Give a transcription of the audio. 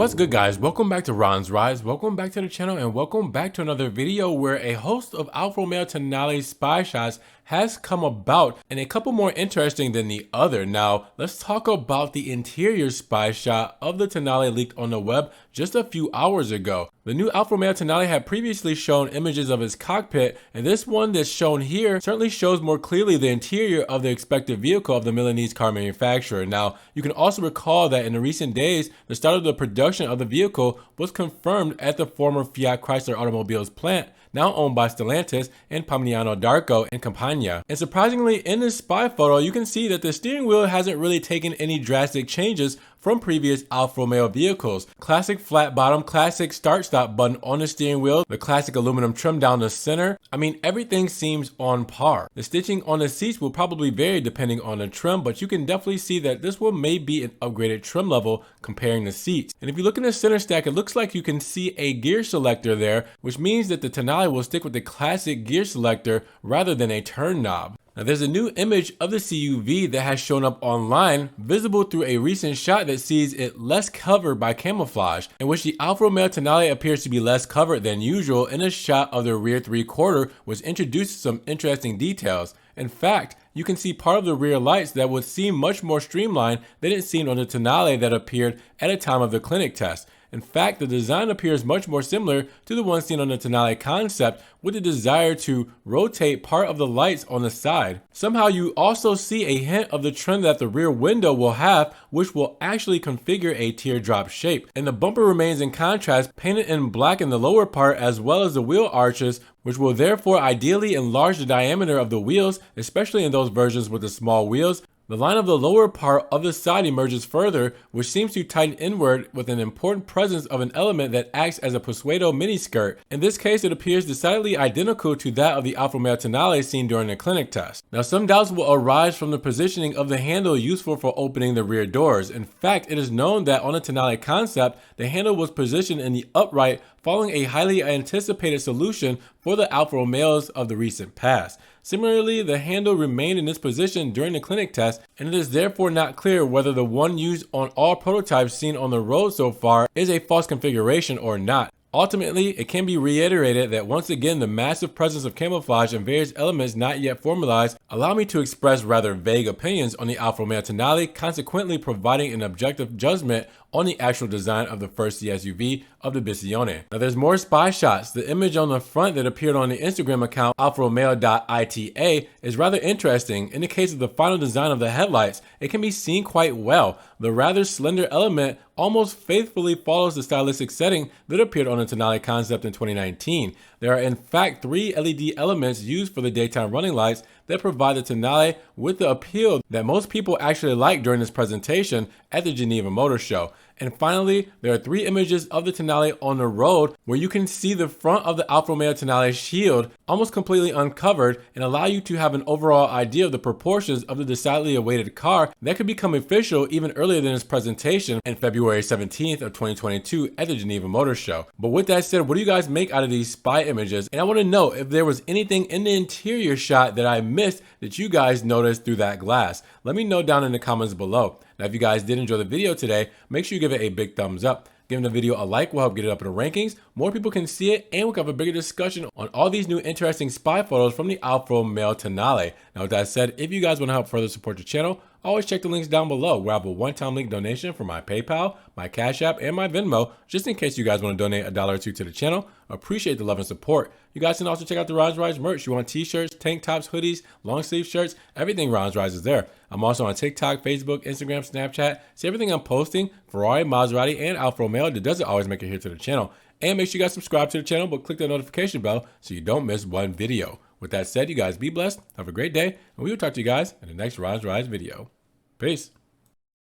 What's good, guys? Welcome back to Ron's Rides. Welcome back to the channel and welcome back to another video where a host of Alfa Romeo Tonale spy shots has come about, and a couple more interesting than the other. Now, let's talk about the interior spy shot of the Tonale leaked on the web just a few hours ago. The new Alfa Romeo Tonale had previously shown images of its cockpit, and this one that's shown here certainly shows more clearly the interior of the expected vehicle of the Milanese car manufacturer. Now, you can also recall that in the recent days, the start of the production of the vehicle was confirmed at the former Fiat Chrysler Automobiles plant, now owned by Stellantis and Pomigliano d'Arco in Campania. And surprisingly, in this spy photo, you can see that the steering wheel hasn't really taken any drastic changes from previous Alfa Romeo vehicles. Classic flat bottom, classic start-stop button on the steering wheel, the classic aluminum trim down the center. I mean, everything seems on par. The stitching on the seats will probably vary depending on the trim, but you can definitely see that this one may be an upgraded trim level comparing the seats. And if you look in the center stack, it looks like you can see a gear selector there, which means that the Tonale will stick with the classic gear selector rather than a turn knob. Now, there's a new image of the CUV that has shown up online, visible through a recent shot that sees it less covered by camouflage, in which the Alfa Romeo Tonale appears to be less covered than usual in a shot of the rear three-quarter, which introduces some interesting details. In fact, you can see part of the rear lights that would seem much more streamlined than it seemed on the Tonale that appeared at the time of the clinic test. In fact, the design appears much more similar to the one seen on the Tonale concept, with the desire to rotate part of the lights on the side. Somehow you also see a hint of the trim that the rear window will have, which will actually configure a teardrop shape. And the bumper remains in contrast, painted in black in the lower part as well as the wheel arches, which will therefore ideally enlarge the diameter of the wheels, especially in those versions with the small wheels. The line of the lower part of the side emerges further, which seems to tighten inward with an important presence of an element that acts as a Pseudo miniskirt. In this case, it appears decidedly identical to that of the Alfa Romeo Tonale seen during the clinic test. Now, some doubts will arise from the positioning of the handle useful for opening the rear doors. In fact, it is known that on the Tonale concept, the handle was positioned in the upright, following a highly anticipated solution for the Alfa Romeos of the recent past. Similarly, the handle remained in this position during the clinic test, and it is therefore not clear whether the one used on all prototypes seen on the road so far is a false configuration or not. Ultimately, it can be reiterated that once again the massive presence of camouflage and various elements not yet formalized allow me to express rather vague opinions on the Alfa Romeo Tonale, consequently providing an objective judgment on the actual design of the first SUV of the Visione. Now, there's more spy shots. The image on the front that appeared on the Instagram account alfaromeo.ita is rather interesting. In the case of the final design of the headlights, it can be seen quite well. The rather slender element almost faithfully follows the stylistic setting that appeared on the Tonale concept in 2019. There are in fact 3 LED elements used for the daytime running lights that provide the Tonale with the appeal that most people actually liked during this presentation at the Geneva Motor Show. And finally, there are 3 images of the Tonale on the road where you can see the front of the Alfa Romeo Tonale shield almost completely uncovered, and allow you to have an overall idea of the proportions of the decidedly awaited car that could become official even earlier than its presentation on February 17th of 2022 at the Geneva Motor Show. But with that said, what do you guys make out of these spy images? And I want to know if there was anything in the interior shot that I missed that you guys noticed through that glass. Let me know down in the comments below. Now, if you guys did enjoy the video today, make sure you give it a big thumbs up. Giving the video a like will help get it up in the rankings. More people can see it, and we'll have a bigger discussion on all these new interesting spy photos from the Alfa Romeo Tonale. Now, with that said, if you guys want to help further support the channel, always check the links down below where I have a one-time link donation for my PayPal, my Cash App, and my Venmo, just in case you guys want to donate $1 or $2 to the channel. Appreciate the love and support. You guys can also check out the Ron's Rides merch. You want t-shirts, tank tops, hoodies, long sleeve shirts, everything Ron's Rides is there. I'm also on TikTok, Facebook, Instagram, Snapchat. See everything I'm posting, Ferrari, Maserati, and Alfa Romeo, that doesn't always make it here to the channel. And make sure you guys subscribe to the channel, but click that notification bell so you don't miss one video. With that said, you guys be blessed, have a great day, and we will talk to you guys in the next Ron's Rides video. Peace.